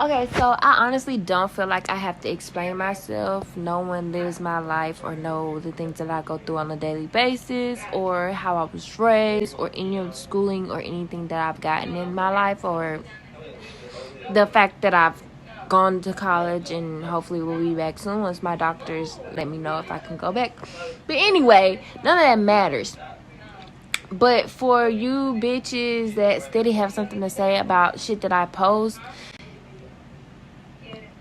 Okay, so I honestly don't feel like I have to explain myself. No one lives my life or know the things that I go through on a daily basis or how I was raised or any of the schooling or anything that I've gotten in my life or the fact that I've gone to college and hopefully will be back soon once my doctors let me know if I can go back. But anyway, none of that matters. But for you bitches that steady have something to say about shit that I post,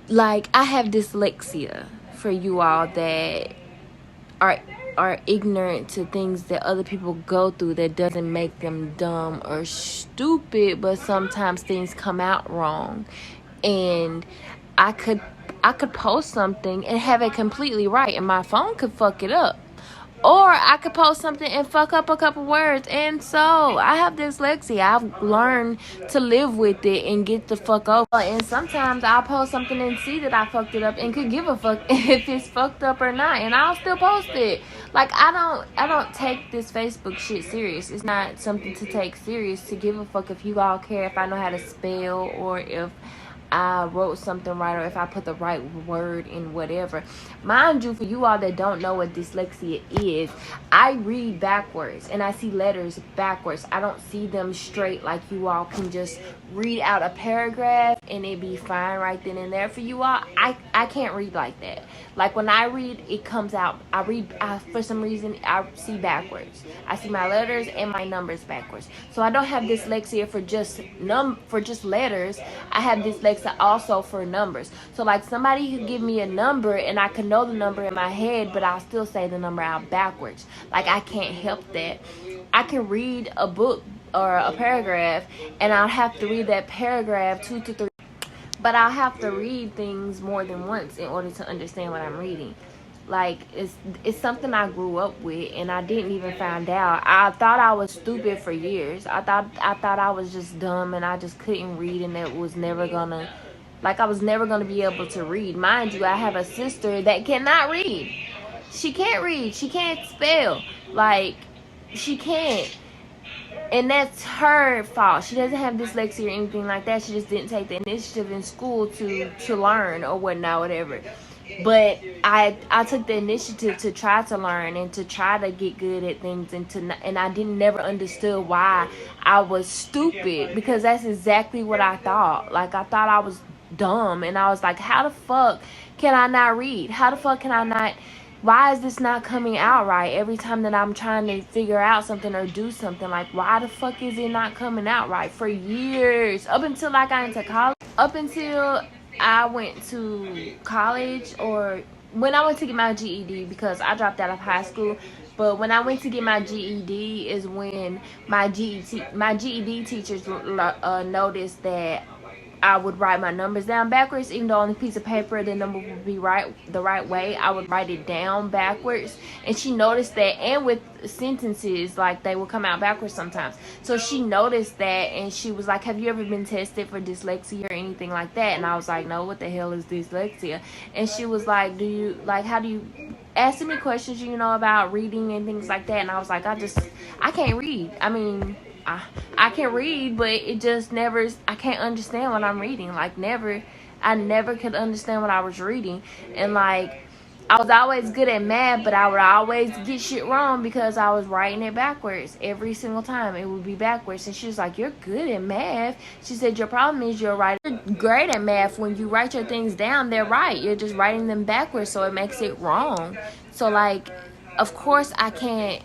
like I have dyslexia for you all that are ignorant to things that other people go through that doesn't make them dumb or stupid, but sometimes things come out wrong. And I could post something and have it completely right and my phone could fuck it up. Or I could post something and fuck up a couple words. And so I have dyslexia. I've learned to live with it and get the fuck over. And sometimes I'll post something and see that I fucked it up and could give a fuck if it's fucked up or not. And I'll still post it. Like I don't take this Facebook shit serious. It's not something to take serious, to give a fuck if you all care if I know how to spell or if I wrote something right or if I put the right word in whatever. Mind you, for you all that don't know what dyslexia is, I read backwards and I see letters backwards. I don't see them straight like you all can just read out a paragraph and it be fine right then and there. For you all, I can't read like that. Like when I read, it comes out. For some reason, I see backwards. I see my letters and my numbers backwards. So I don't have dyslexia for just letters. I have dyslexia also for numbers. So like somebody could give me a number and I could know the number in my head, but I'll still say the number out backwards. Like I can't help that. I can read a book or a paragraph and I'll have to read that paragraph 2 to 3, but I'll have to read things more than once in order to understand what I'm reading. Like it's something I grew up with and I didn't even find out. I thought I was stupid for years. I thought I was just dumb and I just couldn't read and that was never gonna, like I was never gonna be able to read. Mind you, I have a sister that cannot read. She can't read. She can't spell. Like she can't. And that's her fault. She doesn't have dyslexia or anything like that. She just didn't take the initiative in school to learn or whatnot, whatever. But I took the initiative to try to learn and to try to get good at things and I didn't never understood why I was stupid, because that's exactly what I thought. Like I thought I was dumb and I was like, how the fuck can I not read? How the fuck can I not, why is this not coming out right every time that I'm trying to figure out something or do something? Like why the fuck is it not coming out right? For years, up until I got into college, up until I went to college, or when I went to get my GED, because I dropped out of high school. But when I went to get my GED is when my GED teachers noticed that I would write my numbers down backwards. Even though on the piece of paper the number would be the right way, I would write it down backwards. And she noticed that, and with sentences, like they would come out backwards sometimes. So she noticed that and she was like, have you ever been tested for dyslexia or anything like that? And I was like, no, what the hell is dyslexia? And she was like, how do you, asking me questions, about reading and things like that. And I was like, I can't read. I mean, I can read, but it just never, I can't understand what I'm reading. Like I never could understand what I was reading. And like I was always good at math, but I would always get shit wrong because I was writing it backwards. Every single time it would be backwards. And she was like, you're good at math. She said, your problem is you're great at math. When you write your things down, they're right. You're just writing them backwards, so it makes it wrong. So like, of course I can't,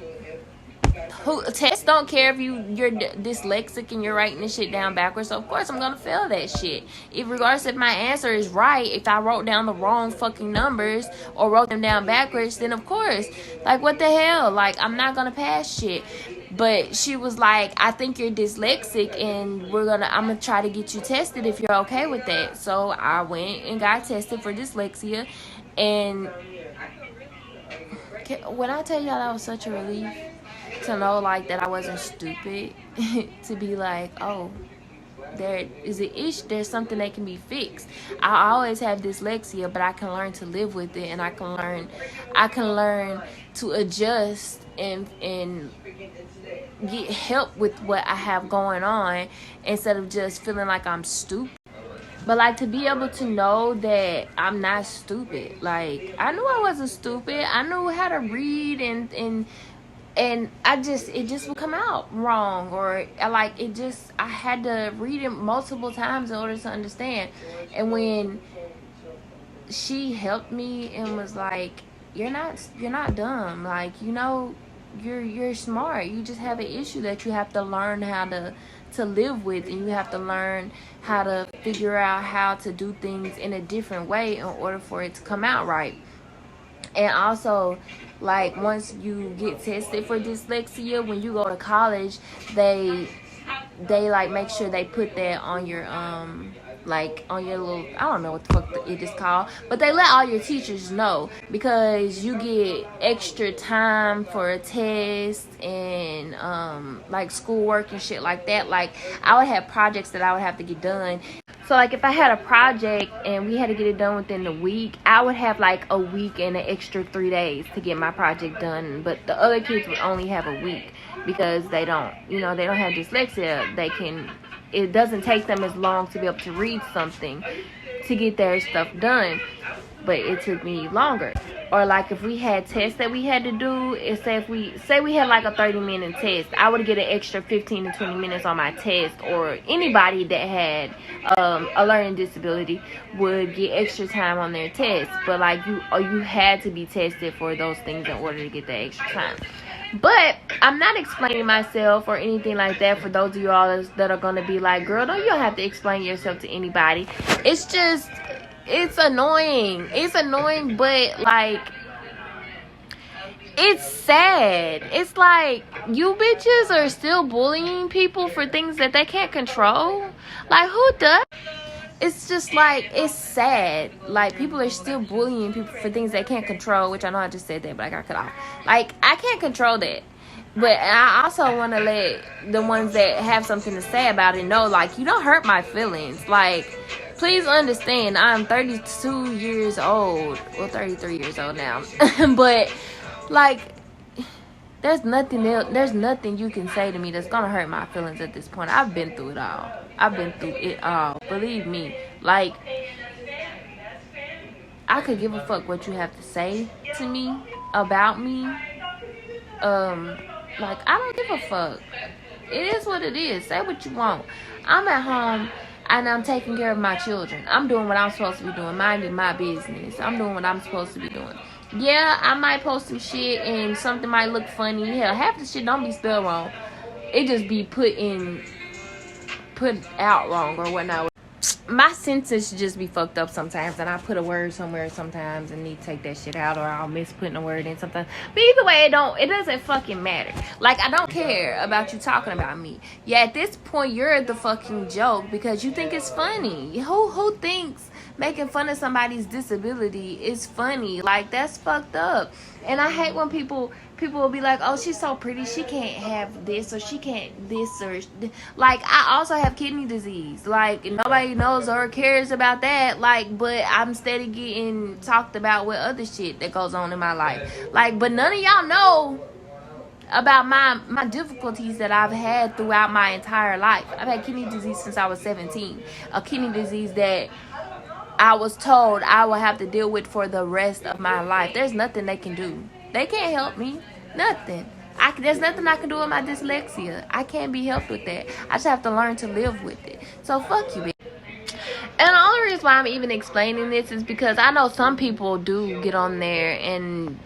tests don't care if you're dyslexic and you're writing this shit down backwards. So of course I'm gonna fail that shit, regardless if my answer is right. If I wrote down the wrong fucking numbers or wrote them down backwards, then of course, like what the hell, like I'm not gonna pass shit. But she was like, I think you're dyslexic and I'm gonna try to get you tested if you're okay with that. So I went and got tested for dyslexia. And when I tell y'all, that was such a relief to know like that I wasn't stupid. To be like, oh, there is an issue, there's something that can be fixed. I always have dyslexia, but I can learn to live with it, and I can learn to adjust and get help with what I have going on, instead of just feeling like I'm stupid. But like, to be able to know that I'm not stupid. Like, I knew I wasn't stupid. I knew how to read, and it just would come out wrong, or like, I had to read it multiple times in order to understand. And when she helped me and was like, you're not dumb, like, you're smart. You just have an issue that you have to learn how to live with, and you have to learn how to figure out how to do things in a different way in order for it to come out right. And also, like, once you get tested for dyslexia, when you go to college, they like make sure they put that on your like on your little, I don't know what the fuck it is called, but they let all your teachers know, because you get extra time for a test and like schoolwork and shit like that. Like, I would have projects that I would have to get done. So like, if I had a project and we had to get it done within the week, I would have like a week and an extra 3 days to get my project done. But the other kids would only have a week, because they don't have dyslexia. It doesn't take them as long to be able to read something to get their stuff done, but it took me longer. Or like, if we had tests that we had to do, say we had like a 30-minute test, I would get an extra 15 to 20 minutes on my test. Or anybody that had a learning disability would get extra time on their test. But like, you had to be tested for those things in order to get that extra time. But I'm not explaining myself or anything like that for those of you all that are going to be like, girl, you don't have to explain yourself to anybody. It's just, it's annoying. It's annoying, but like, it's sad. It's like, you bitches are still bullying people for things that they can't control. Like, who does? It's just like, it's sad. Like, people are still bullying people for things they can't control, which I know I just said that, but I got cut off. Like, I can't control that. But I also want to let the ones that have something to say about it know, like, you don't hurt my feelings. Like, please understand, I'm 32 years old. Well, 33 years old now. But, like, there's nothing you can say to me that's gonna hurt my feelings at this point. I've been through it all. Believe me. Like, I could give a fuck what you have to say to me about me. Like, I don't give a fuck. It is what it is. Say what you want. I'm at home and I'm taking care of my children. I'm doing what I'm supposed to be doing, minding my business. I'm doing what I'm supposed to be doing. Yeah, I might post some shit and something might look funny. Hell, half the shit don't be spelled wrong. It just be put out wrong or whatnot. My sentences just be fucked up sometimes, and I put a word somewhere sometimes and need to take that shit out, or I'll miss putting a word in sometimes. But either way, it doesn't fucking matter. Like, I don't care about you talking about me. Yeah, at this point, you're the fucking joke because you think it's funny. Who thinks making fun of somebody's disability is funny? Like, that's fucked up. And I hate when people will be like, oh, she's so pretty, she can't have this, or she can't this, or like, I also have kidney disease. Like, nobody knows or cares about that. Like, but I'm steady getting talked about with other shit that goes on in my life. Like, but none of y'all know about my difficulties that I've had throughout my entire life. I've had kidney disease since I was 17. A kidney disease that I was told I will have to deal with for the rest of my life. There's nothing they can do. They can't help me. Nothing. There's nothing I can do with my dyslexia. I can't be helped with that. I just have to learn to live with it. So fuck you, bitch. And the only reason why I'm even explaining this is because I know some people do get on there and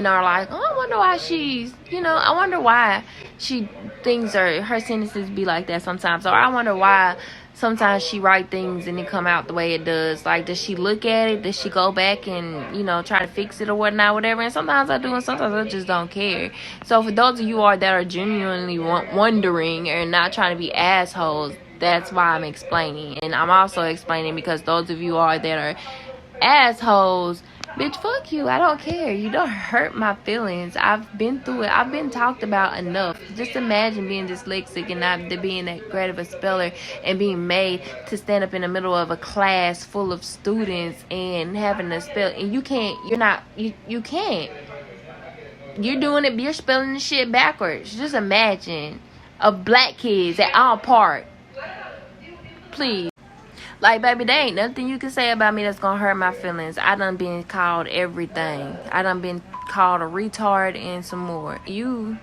are like, oh, I wonder why I wonder why her sentences be like that sometimes. Or I wonder why sometimes she write things and it come out the way it does. Like, does she look at it? Does she go back and, try to fix it or whatnot, whatever? And sometimes I do, and sometimes I just don't care. So for those of you that are genuinely wondering and not trying to be assholes, that's why I'm explaining. And I'm also explaining because those of you that are assholes, bitch, fuck you. I don't care. You don't hurt my feelings. I've been through it. I've been talked about enough. Just imagine being dyslexic and not being that great of a speller and being made to stand up in the middle of a class full of students and having to spell. And you can't. You can't. You're doing it. You're spelling the shit backwards. Just imagine black kids at all park. Please. Like, baby, there ain't nothing you can say about me that's gonna hurt my feelings. I done been called everything. I done been called a retard and some more. You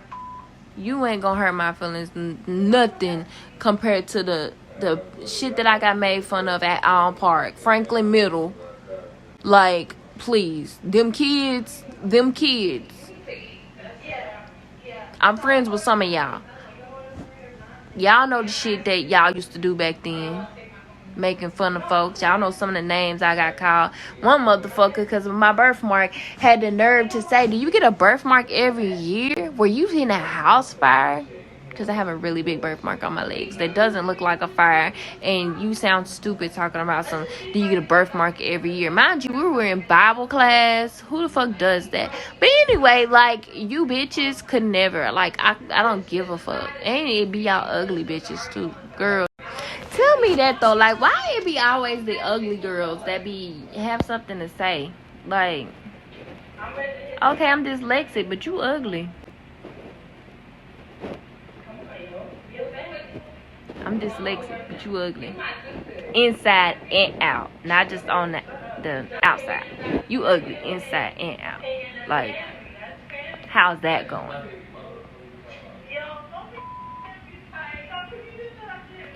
ain't gonna hurt my feelings nothing compared to the shit that I got made fun of at Allen Park, Franklin Middle. Like, please, them kids. I'm friends with some of y'all. Y'all know the shit that y'all used to do back then. Making fun of folks. Y'all know some of the names I got called. One motherfucker, because of my birthmark, had the nerve to say, do you get a birthmark every year? Were you in a house fire? Because I have a really big birthmark on my legs that doesn't look like a fire. And you sound stupid talking about some, do you get a birthmark every year? Mind you, we were in Bible class. Who the fuck does that? But anyway, like, you bitches could never. Like, I don't give a fuck. And it be y'all ugly bitches too. Girl. Tell me that though, like, why it be always the ugly girls that have something to say? Like, okay, I'm dyslexic, but you ugly. I'm dyslexic, but you ugly. Inside and out, not just on the outside. You ugly inside and out. Like, how's that going?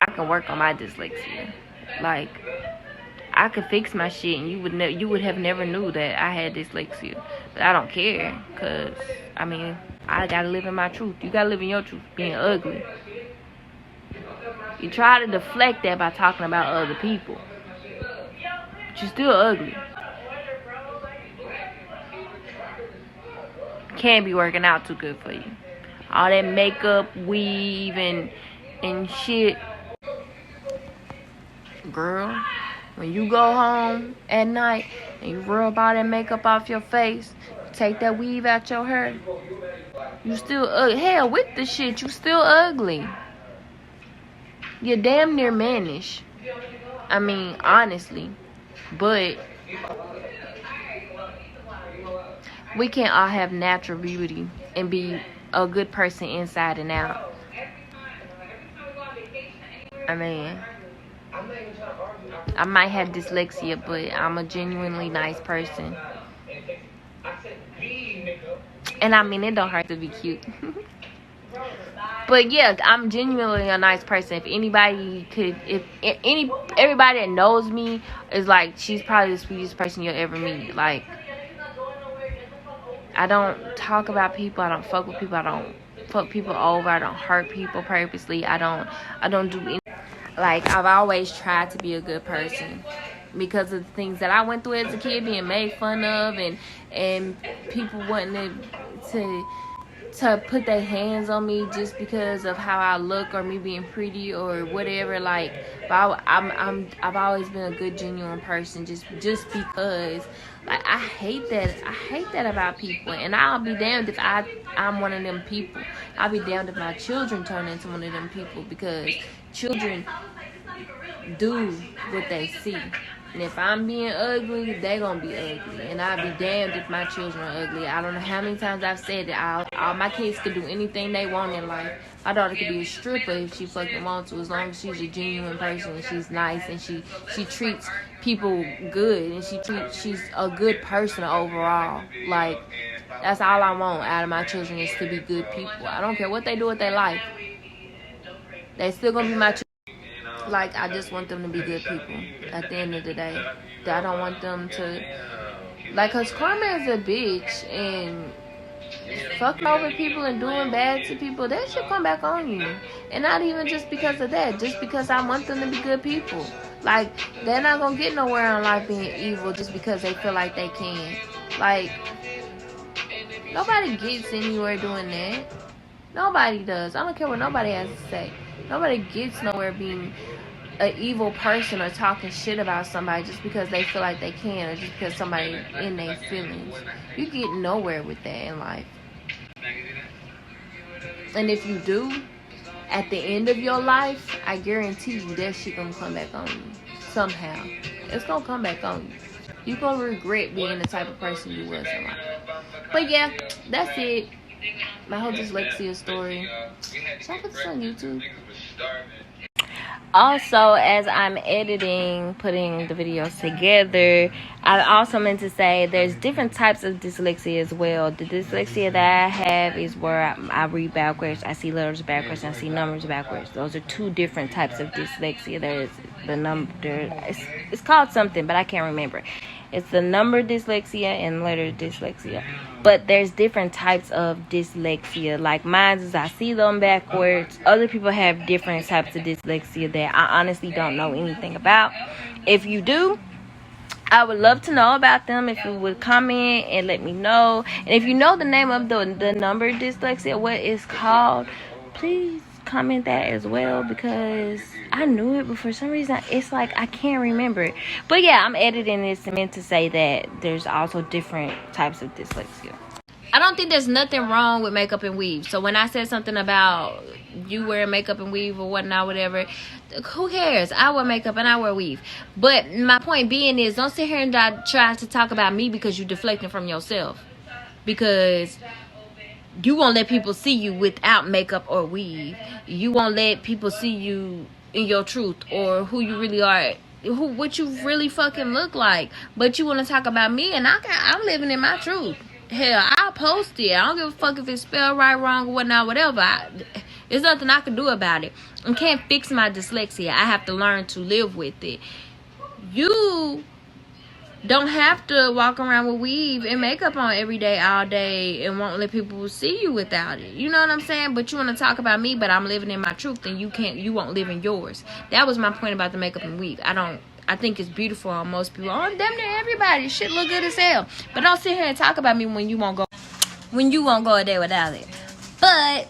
I can work on my dyslexia. Like, I could fix my shit, and you would have never knew that I had dyslexia. But I don't care, cause I mean, I gotta live in my truth. You gotta live in your truth. Being ugly, you try to deflect that by talking about other people, but you're still ugly. Can't be working out too good for you. All that makeup, weave, and shit. Girl, when you go home at night and you rub all that makeup off your face, take that weave out your hair, you still ugly. Hell, with the shit, you still ugly. You're damn near mannish. I mean, honestly. But we can't all have natural beauty and be a good person inside and out. I mean, I might have dyslexia, but I'm a genuinely nice person. And I mean, it don't hurt to be cute. But yeah, I'm genuinely a nice person. If anybody everybody that knows me is like, she's probably the sweetest person you'll ever meet. Like, I don't talk about people. I don't fuck with people. I don't fuck people over. I don't hurt people purposely. I don't do anything. Like, I've always tried to be a good person because of the things that I went through as a kid, being made fun of, and people wanting to put their hands on me just because of how I look or me being pretty or whatever. Like, I've always been a good, genuine person just because. Like, I hate that about people, and I'll be damned if I'm one of them people. I'll be damned if my children turn into one of them people, because children do what they see. And if I'm being ugly, they gonna be ugly. And I'll be damned if my children are ugly. I don't know how many times I've said that all my kids could do anything they want in life. My daughter could be a stripper if she fucking wants to, as long as she's a genuine person and she's nice and she treats people good and she's a good person overall. Like, that's all I want out of my children, is to be good people. I don't care what they do with their life. They still gonna be my children. Like, I just want them to be good people at the end of the day. I don't want them to, like, cause karma is a bitch, and fucking over people and doing bad to people, that should come back on you. And not even just because of that, just because I want them to be good people. Like, they're not gonna get nowhere in life being evil just because they feel like they can. Like, nobody gets anywhere doing that. Nobody does. I don't care what nobody has to say. Nobody gets nowhere being an evil person or talking shit about somebody just because they feel like they can, or just because somebody in their feelings. You get nowhere with that in life. And if you do, at the end of your life, I guarantee you that shit gonna come back on you somehow. It's gonna come back on you. You gonna regret being the type of person you was in life. But yeah, that's it. My whole dyslexia story. Should I put this on YouTube? Also, as I'm editing, putting the videos together, I also meant to say there's different types of dyslexia as well. The dyslexia that I have is where I read backwards, I see letters backwards, and I see numbers backwards. Those are two different types of dyslexia. There's the number, it's called something, but I can't remember. It's the number dyslexia and letter dyslexia. But there's different types of dyslexia. Like mine is I see them backwards. Other people have different types of dyslexia that I honestly don't know anything about. If you do, I would love to know about them. If you would comment and let me know. And if you know the name of the number dyslexia, what it's called, please comment that as well, because I knew it, but for some reason it's like I can't remember it. But yeah, I'm editing this and meant to say that there's also different types of dyslexia. I don't think there's nothing wrong with makeup and weave. So when I said something about you wear makeup and weave or whatnot, whatever, who cares? I wear makeup and I wear weave. But my point being is, don't sit here and try to talk about me because you're deflecting from yourself. Because you won't let people see you without makeup or weave. You won't let people see you in your truth or who you really are, what you really fucking look like. But you want to talk about me, and I'm living in my truth. Hell, I'll post it. I don't give a fuck if it's spelled right, wrong, or whatnot, whatever. There's nothing I can do about it. I can't fix my dyslexia. I have to learn to live with it. You don't have to walk around with weave and makeup on every day, all day, and won't let people see you without it. You know what I'm saying? But you want to talk about me, but I'm living in my truth, and you won't live in yours. That was my point about the makeup and weave. I think it's beautiful on most people. On damn near everybody. Shit look good as hell. But don't sit here and talk about me when you won't go a day without it. But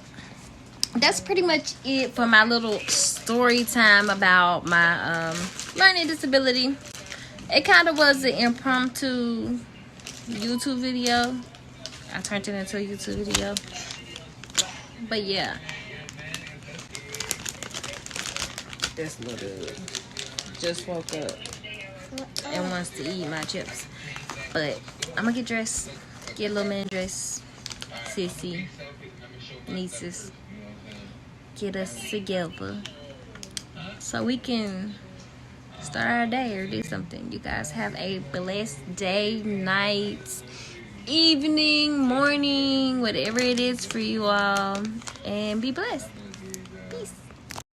that's pretty much it for my little story time about my learning disability. It kind of was an impromptu YouTube video. I turned it into a YouTube video. But yeah. This little dude just woke up and wants to eat my chips. But I'm gonna get dressed. Get a little mini dress. Sissy. Nieces. Get us together. So we can start our day or do something. You guys have a blessed day, night, evening, morning, whatever it is for you all. And be blessed.